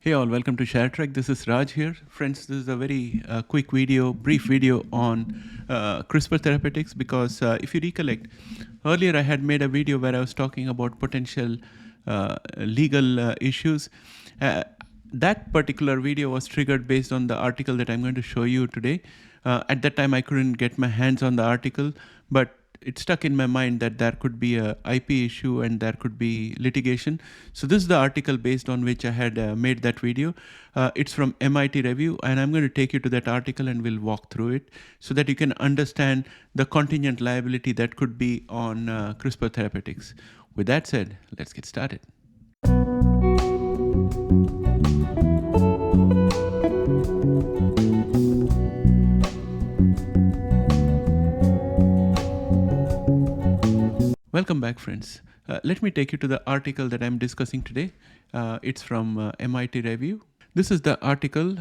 Hey all, welcome to ShareTreck. This is Raj here. Friends, this is a very quick video, brief video on CRISPR therapeutics because if you recollect, earlier I had made a video where I was talking about potential legal issues. That particular video was triggered based on the article that I'm going to show you today. At that time, I couldn't get my hands on the article, but it stuck in my mind that there could be a IP issue and there could be litigation. So this is the article based on which I had made that video. It's from MIT Review, and I'm going to take you to that article and we'll walk through it so that you can understand the contingent liability that could be on CRISPR therapeutics. With that said, let's get started. Welcome back, friends. Let me take you to the article that I'm discussing today. It's from MIT Review. This is the article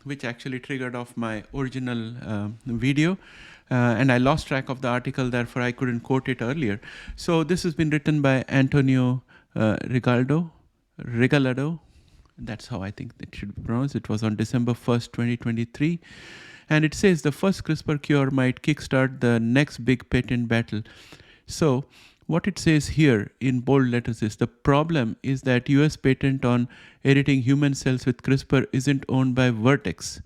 which actually triggered off my original video. And I lost track of the article, therefore I couldn't quote it earlier. So this has been written by Antonio Regalado. That's how I think it should be pronounced. It was on December 1st, 2023. And it says the first CRISPR cure might kickstart the next big patent battle. So what it says here in bold letters is the problem is that US patent on editing human cells with CRISPR isn't owned by Vertex.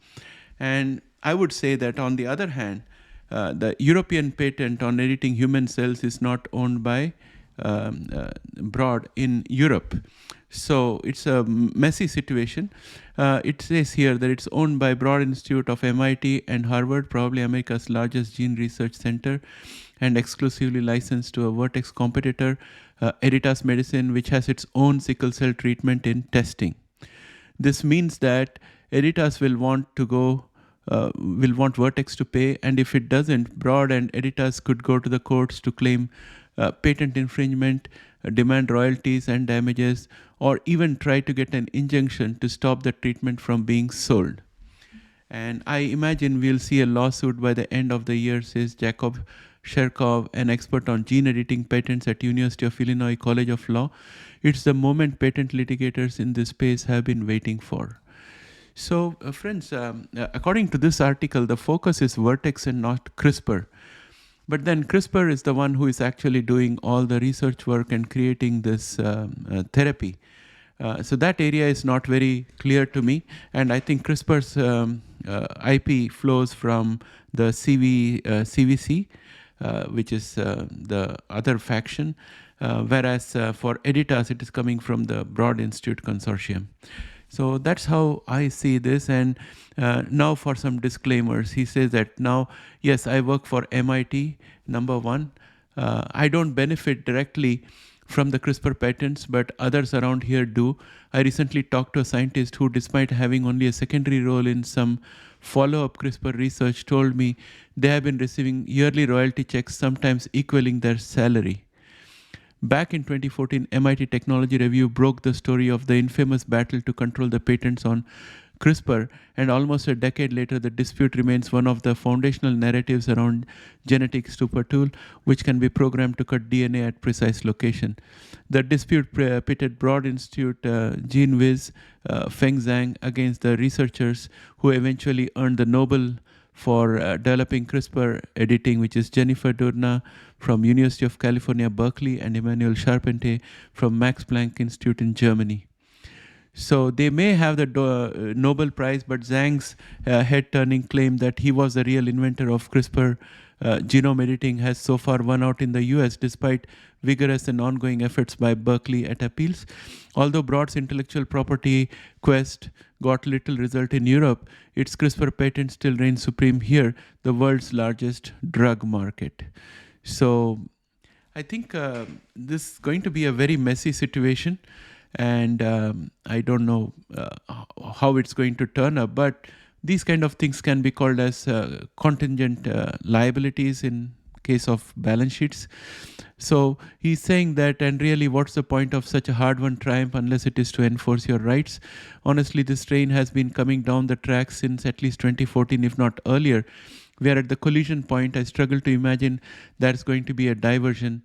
And I would say that on the other hand, the European patent on editing human cells is not owned by Broad in Europe. So it's a messy situation. It says here that it's owned by Broad Institute of MIT and Harvard, probably America's largest gene research center, and exclusively licensed to a Vertex competitor, Editas Medicine, which has its own sickle cell treatment in testing. This means that Editas will want Vertex to pay, and if it doesn't, Broad and Editas could go to the courts to claim patent infringement, demand royalties and damages, or even try to get an injunction to stop the treatment from being sold. And I imagine we'll see a lawsuit by the end of the year, says Jacob Sherkov, an expert on gene editing patents at University of Illinois College of Law. It's the moment patent litigators in this space have been waiting for. So, friends, according to this article, the focus is Vertex and not CRISPR. But then CRISPR is the one who is actually doing all the research work and creating this therapy. So that area is not very clear to me. And I think CRISPR's IP flows from the CVC, which is the other faction, whereas for Editas, it is coming from the Broad Institute Consortium. So that's how I see this. And now for some disclaimers, he says that now, yes, I work for MIT, number one. I don't benefit directly from the CRISPR patents, but others around here do. I recently talked to a scientist who, despite having only a secondary role in some follow-up CRISPR research, told me they have been receiving yearly royalty checks, sometimes equaling their salary. Back in 2014, MIT Technology Review broke the story of the infamous battle to control the patents on CRISPR, and almost a decade later, the dispute remains one of the foundational narratives around genetic supertool, which can be programmed to cut DNA at precise location. The dispute pitted Broad Institute gene whiz Feng Zhang against the researchers who eventually earned the Nobel for developing CRISPR editing, which is Jennifer Doudna from University of California, Berkeley, and Emmanuel Charpentier from Max Planck Institute in Germany. So they may have the Nobel Prize, but Zhang's head-turning claim that he was the real inventor of CRISPR genome editing has so far won out in the US, despite vigorous and ongoing efforts by Berkeley at appeals. Although Broad's intellectual property quest got little result in Europe, its CRISPR patent still reigns supreme here, the world's largest drug market. So I think this is going to be a very messy situation. And I don't know how it's going to turn up, but these kind of things can be called as contingent liabilities in case of balance sheets. So he's saying that, and really, what's the point of such a hard-won triumph unless it is to enforce your rights? Honestly, this train has been coming down the track since at least 2014, if not earlier. We are at the collision point. I struggle to imagine there's going to be a diversion.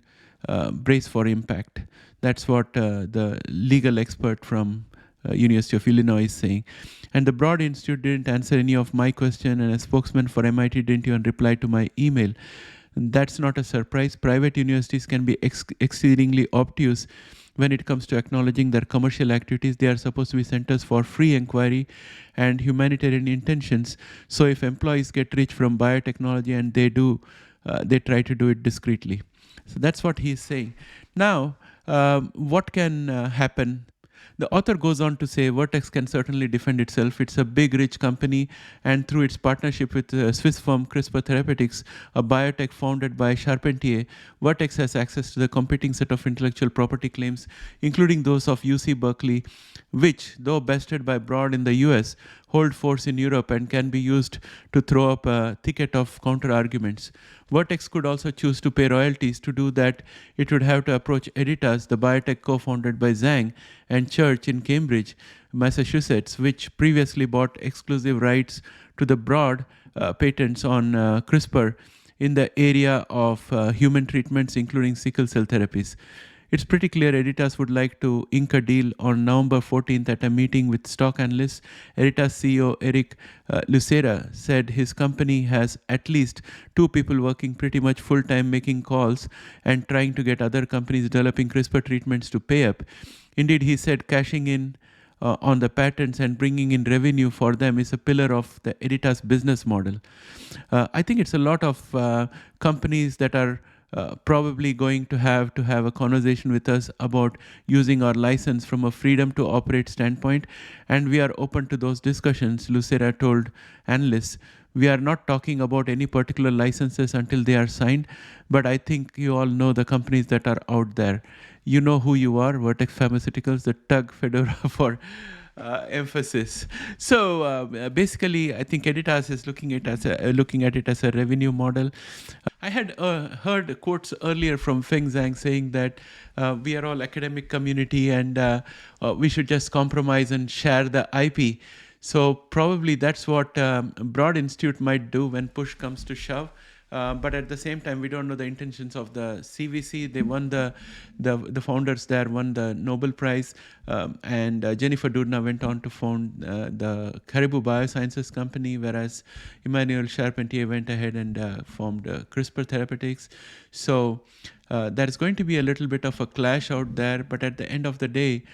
Brace for impact. That's what the legal expert from University of Illinois is saying. And the Broad Institute didn't answer any of my question, and a spokesman for MIT didn't even reply to my email. That's not a surprise. Private universities can be exceedingly obtuse when it comes to acknowledging their commercial activities. They are supposed to be centers for free inquiry and humanitarian intentions. So if employees get rich from biotechnology, and they try to do it discreetly. So that's what he's saying. Now, what can happen? The author goes on to say Vertex can certainly defend itself. It's a big, rich company, and through its partnership with Swiss firm CRISPR Therapeutics, a biotech founded by Charpentier, Vertex has access to the competing set of intellectual property claims, including those of UC Berkeley, which, though bested by Broad in the US, hold force in Europe and can be used to throw up a thicket of counter-arguments. Vertex could also choose to pay royalties. To do that, it would have to approach Editas, the biotech co-founded by Zhang and Church in Cambridge, Massachusetts, which previously bought exclusive rights to the Broad patents on CRISPR in the area of human treatments, including sickle cell therapies. It's pretty clear Editas would like to ink a deal. On November 14th at a meeting with stock analysts. Editas CEO Eric Lucera said his company has at least 2 people working pretty much full-time, making calls and trying to get other companies developing CRISPR treatments to pay up. Indeed, he said cashing in on the patents and bringing in revenue for them is a pillar of the Editas business model. I think it's a lot of companies that are probably going to have a conversation with us about using our license from a freedom to operate standpoint, and we are open to those discussions, Lucera told analysts. We are not talking about any particular licenses until they are signed, but I think you all know the companies that are out there. You know who you are, Vertex Pharmaceuticals, the Tug Fedora for emphasis. So basically, I think Editas is looking at it as a revenue model. I had heard quotes earlier from Feng Zhang saying that we are all academic community, and we should just compromise and share the IP. So probably that's what Broad Institute might do when push comes to shove. But at the same time, we don't know the intentions of the CVC. They won the founders there won the Nobel Prize, and Jennifer Doudna went on to found the Caribou Biosciences company, whereas Emmanuel Charpentier went ahead and formed CRISPR Therapeutics. So there's going to be a little bit of a clash out there, but at the end of the day,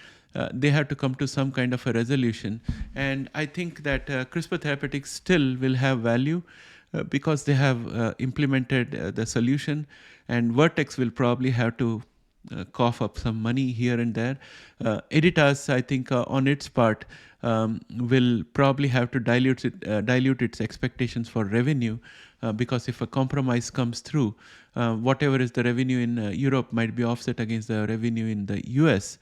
they have to come to some kind of a resolution. And I think that CRISPR Therapeutics still will have value because they have implemented the solution, and Vertex will probably have to cough up some money here and there. Editas, I think, on its part, will probably have to dilute its expectations for revenue, because if a compromise comes through, whatever is the revenue in Europe might be offset against the revenue in the US.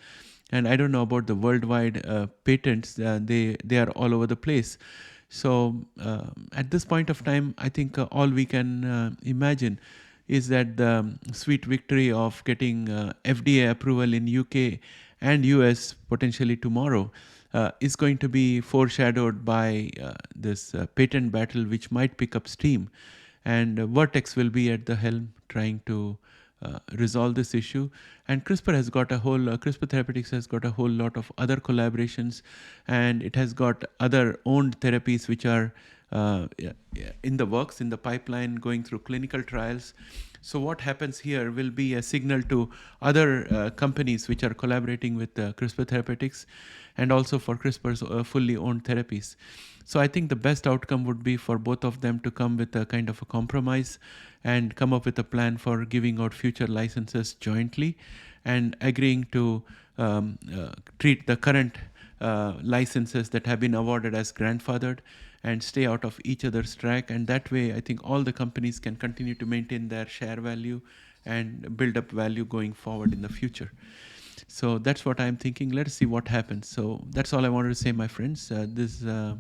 And I don't know about the worldwide patents. They are all over the place. So at this point of time, I think all we can imagine is that the sweet victory of getting FDA approval in UK and US potentially tomorrow is going to be foreshadowed by this patent battle, which might pick up steam. And Vertex will be at the helm trying to resolve this issue. And CRISPR Therapeutics has got a whole lot of other collaborations, and it has got other owned therapies which are in the works, in the pipeline, going through clinical trials. So what happens here will be a signal to other companies which are collaborating with CRISPR Therapeutics, and also for CRISPR's fully owned therapies. So I think the best outcome would be for both of them to come with a kind of a compromise and come up with a plan for giving out future licenses jointly, and agreeing to treat the current licenses that have been awarded as grandfathered and stay out of each other's track. And that way, I think all the companies can continue to maintain their share value and build up value going forward in the future. So that's what I'm thinking. Let's see what happens. So that's all I wanted to say, my friends. This is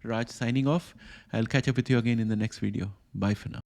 Raj signing off. I'll catch up with you again in the next video. Bye for now.